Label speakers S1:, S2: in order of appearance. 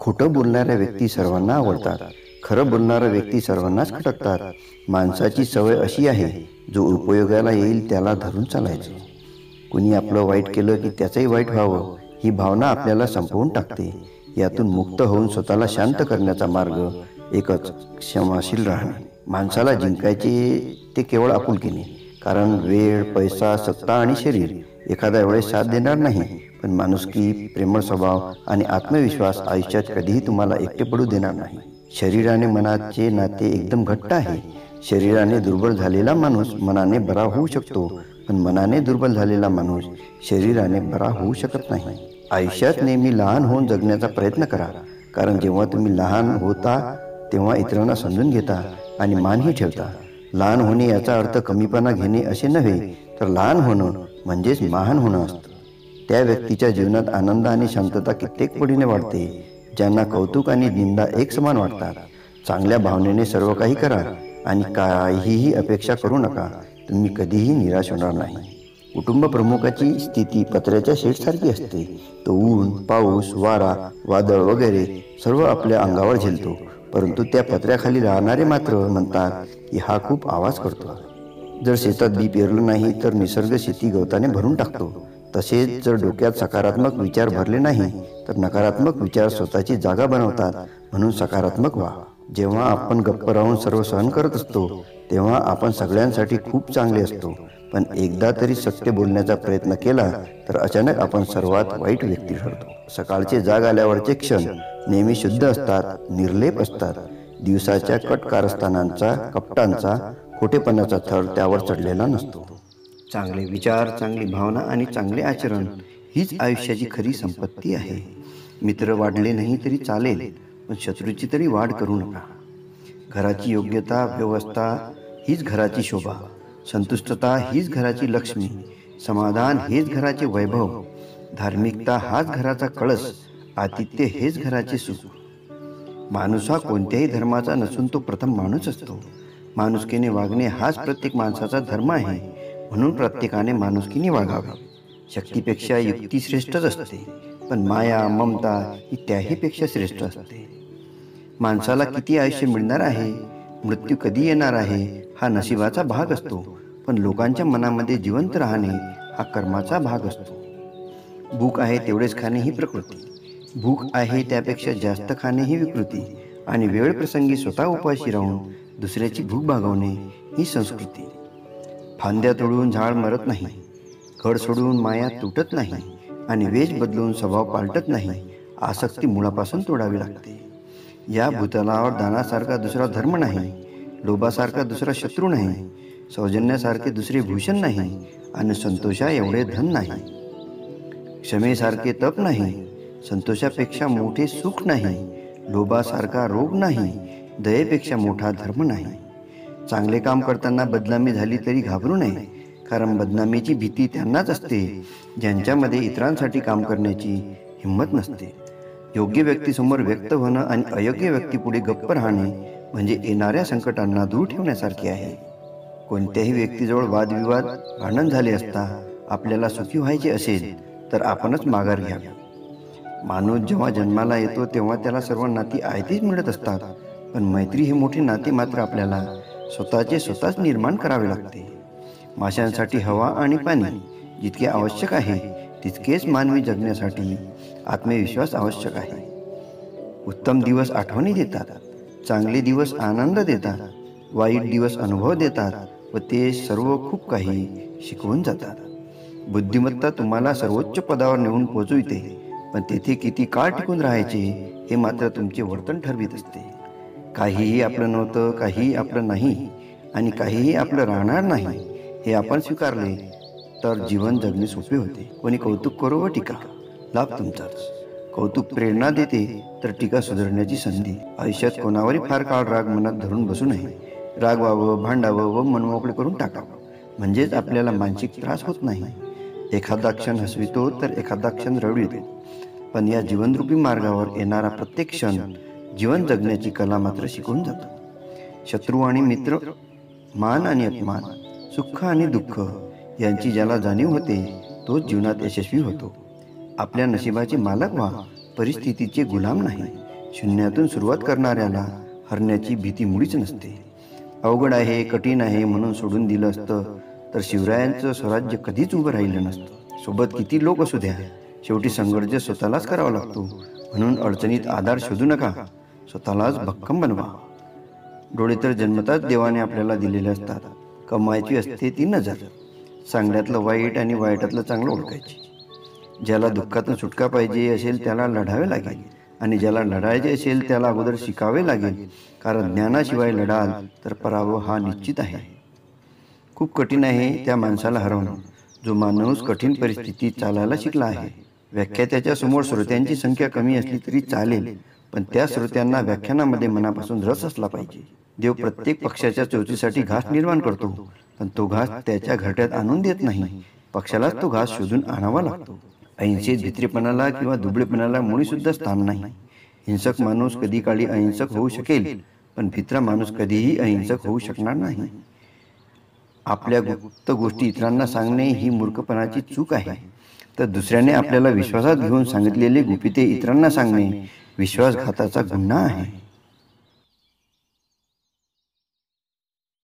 S1: खोटं बोलणाऱ्या व्यक्ती सर्वांना आवडतात. खरं बोलणारा व्यक्ती सर्वांनाच खटकतात. माणसाची सवय अशी आहे, जो उपयोगाला येईल त्याला धरून चालायचं. कुणी आपलं वाईट केलं की त्याचंही वाईट व्हावं, ही भावना आपल्याला संपवून टाकते. यातून मुक्त होऊन स्वतःला शांत करण्याचा मार्ग एकच, क्षमाशील राहणे. माणसाला जिंकायचे ते केवळ आपुलकीने, कारण वेळ, पैसा, सत्ता आणि शरीर एखाद्या वेळेस साथ देणार नाही, पण माणुसकी, प्रेमळ स्वभाव आणि आत्मविश्वास आयुष्यात कधीही तुम्हाला एकटे पडू देणार नाही. शरीराने मनाचे नाते एकदम घट्ट आहे. शरीराने दुर्बल झालेला माणूस मनाने बरा होऊ शकतो, पण मनाने दुर्बल झालेला माणूस शरीराने बरा होऊ शकत नाही. आयुष्यात नेहमी लहान होऊन जगण्याचा प्रयत्न करा, कारण जेव्हा तुम्ही लहान होता तेव्हा इतरांना समजून घेता आणि मानही ठेवता. लहान होणे याचा अर्थ कमीपणा घेणे असे नव्हे, तर लहान होणं म्हणजेच महान होणं असतं. त्या व्यक्तीच्या जीवनात आनंद आणि शांतता कित्येक पटीने वाढते, ज्यांना कौतुक आणि निंदा एक समान वाटतात. चांगल्या भावनेने सर्व काही करा आणि काहीही अपेक्षा करू नका. तुम्ही कधीही निराश होणार नाही. कुटुंब प्रमुखाची स्थिती पत्र्याच्या शेडसारखी असते. तो ऊन, पाऊस, वारा, वादळ वगैरे सर्व आपल्या अंगावर झेलतो, परंतु त्या पत्र्याखाली राहणारे मात्र म्हणतात की हा खूप आवाज करतो. जर शेतात बी पेरलं नाही तर निसर्ग शेती गवताने भरून टाकतो. तसेच जर डोक्यात सकारात्मक विचार भरले नाही तर नकारात्मक विचार स्वतःची जागा बनवतात. म्हणून सकारात्मक व्हा. जेव्हा आपण गप्प राहून सर्व सहन करत असतो तेव्हा आपण सगळ्यांसाठी खूप चांगले असतो, पण एकदा तरी सत्य बोलण्याचा प्रयत्न केला तर अचानक आपण सर्वात वाईट व्यक्ती ठरतो. सकाळचे जाग आल्यावरचे क्षण नेहमी शुद्ध असतात, निर्लेप असतात. दिवसाच्या कट कारस्थानांचा, कपटांचा, खोटेपणाचा थर त्यावर चढलेला नसतो. चांगले विचार, चांगली भावना आणि चांगले आचरण हीच आयुष्याची खरी संपत्ती आहे. मित्र वाढले नाही तरी चालेल, पण शत्रूची तरी वाढ करू नका. घराची योग्यता, व्यवस्था हीच घराची शोभा. संतुष्टता हीच घराची लक्ष्मी. समाधान हेच घराचे वैभव. धार्मिकता हाच घराचा कळस. आतिथ्य हेच घराचे सुख. माणूस हा कोणत्याही धर्माचा नसून तो प्रथम माणूस असतो. माणुसकीने वागणे हाच प्रत्येक माणसाचा धर्म आहे. म्हणून प्रत्येकाने माणुसकीने वागावे. शक्तीपेक्षा युक्ती श्रेष्ठच असते, पण माया, ममता ही त्याहीपेक्षा श्रेष्ठ असते. माणसाला किती आयुष्य मिळणार आहे, मृत्यू कधी येणार आहे हा नशिबाचा भाग असतो, पण लोकांच्या मनामध्ये जिवंत राहणे हा कर्माचा भाग असतो. भूक आहे तेवढेच खाणे ही प्रकृती. भूक आहे त्यापेक्षा जास्त खाणे ही विकृती. आणि वेळ प्रसंगी स्वतः उपाशी राहून दुसऱ्याची भूक भागवणे ही संस्कृती. फांद्या तोडून झाड मरत नाही, घड सोडून माया तुटत नाही, आणि वेश बदलून स्वभाव पालटत नाही. आसक्ती मुळापासून तोडावी लागते. या भूतलावर दानासारखा दुसरा धर्म नाही, लोभासारखा दुसरा शत्रू नाही, सौजन्यासारखे दुसरे भूषण नाही, आणि संतोषा एवढे धन नाही. क्षमेसारखे तप नाही, संतोषापेक्षा मोठे सुख नाही, लोभासारखा रोग नाही, दयेपेक्षा मोठा धर्म नाही. चांगले काम करताना बदनामी झाली तरी घाबरू नये, कारण बदनामीची भीती त्यांनाच असते ज्यांच्यामध्ये इतरांसाठी काम करण्याची हिंमत नसते. योग्य व्यक्तीसमोर व्यक्त होणं आणि अयोग्य व्यक्तीपुढे गप्प राहणे म्हणजे येणाऱ्या संकटांना दूर ठेवण्यासारखे आहे. कोणत्याही व्यक्तीजवळ वादविवाद, भांडण झाले असता आपल्याला सुखी व्हायचे असेल तर आपणच माघार घ्यावी. माणूस जेव्हा जन्माला येतो तेव्हा त्याला सर्व नाती आयतीच मिळत असतात, पण मैत्री हे मोठे नाते मात्र आपल्याला स्वतःच निर्माण करावे लागते. माशांसाठी हवा आणि पाणी जितके आवश्यक आहे तितकेच मानवी जगण्यासाठी आत्मविश्वास आवश्यक आहे. उत्तम दिवस आठवणी देतात, चांगले दिवस आनंद देतात, वाईट दिवस अनुभव देतात व ते सर्व खूप काही शिकवून जातात. बुद्धिमत्ता तुम्हाला सर्वोच्च पदावर नेऊन पोहोचविते, पण तेथे किती काळ टिकून राहायचे हे मात्र तुमचे वर्तन ठरवित असते. काहीही आपलं नव्हतं, काहीही आपलं नाही आणि काहीही आपलं राहणार नाही हे आपण स्वीकारले तर जीवन जगणे सोपे होते. कोणी कौतुक करो व टीका, लाभ तुमचाच. कौतुक प्रेरणा देते तर टीका सुधारण्याची संधी. आयुष्यात कोणावरही फार काळ राग मनात धरून बसू नये. रागवावं, भांडावं व मनमोकळे करून टाकावं, म्हणजेच आपल्याला मानसिक त्रास होत नाही. एखादा क्षण हसवितो तर एखादा क्षण रडवितो, पण या जीवनरूपी मार्गावर येणारा प्रत्येक क्षण जीवन जगण्याची कला मात्र शिकवून जातो. शत्रू आणि मित्र, मान आणि अपमान, सुख आणि दुःख यांची ज्याला जाणीव होते तोच जीवनात यशस्वी होतो. आपल्या नशिबाचे मालक व्हा, परिस्थितीचे गुलाम नाही. शून्यातून सुरुवात करणाऱ्याला हरण्याची भीती मुळीच नसते. अवघड आहे, कठीण आहे म्हणून सोडून दिलं असतं तर शिवरायांचं स्वराज्य कधीच उभं राहिलं नसतं. सोबत किती लोक असू द्या, शेवटी संघर्ष स्वतःलाच करावा लागतो. म्हणून अडचणीत आधार शोधू नका, स्वतःलाच भक्कम बनवा. डोळे तर जन्मताच देवाने आपल्याला दिलेले असतात. कमायची असते ती नजर. चांगल्यातलं वाईट आणि वाईटातलं चांगलं ओळखायची. ज्याला दुःखातून सुटका पाहिजे असेल त्याला लढावे लागेल, आणि ज्याला लढायचे असेल त्याला अगोदर शिकावे लागेल. कारण ज्ञानाशिवाय लढाल तर पराभव हा निश्चित आहे. खूप कठीण आहे त्या माणसाला हरवणं जो माणूस कठीण परिस्थितीत चालायला शिकला आहे. व्याख्यात्याच्या समोर श्रोत्यांची संख्या कमी असली तरी चालेल, पण त्या श्रोत्यांना व्याख्यानामध्ये मनापासून रस असला पाहिजे. देव प्रत्येक पक्षाच्या चौथीसाठी घास निर्माण करतो, पण तो घास त्याच्या घरट्यात आणून देत नाही. पक्षालाच तो घास शोधून आणावा लागतो. अहिंसेत भित्रेपणाला किंवा दुबळेपणाला मुळीसुद्धा स्थान नाही. हिंसक माणूस कधी काळी अहिंसक होऊ शकेल, पण भित्रा माणूस कधीही अहिंसक होऊ शकणार नाही. आपल्या गुप्त गोष्टी इतरांना सांगणे ही मूर्खपणाची चूक आहे, तर दुसऱ्याने आपल्याला विश्वासात घेऊन सांगितलेले गुपिते इतरांना सांगणे विश्वासघाताचा गुन्हा आहे.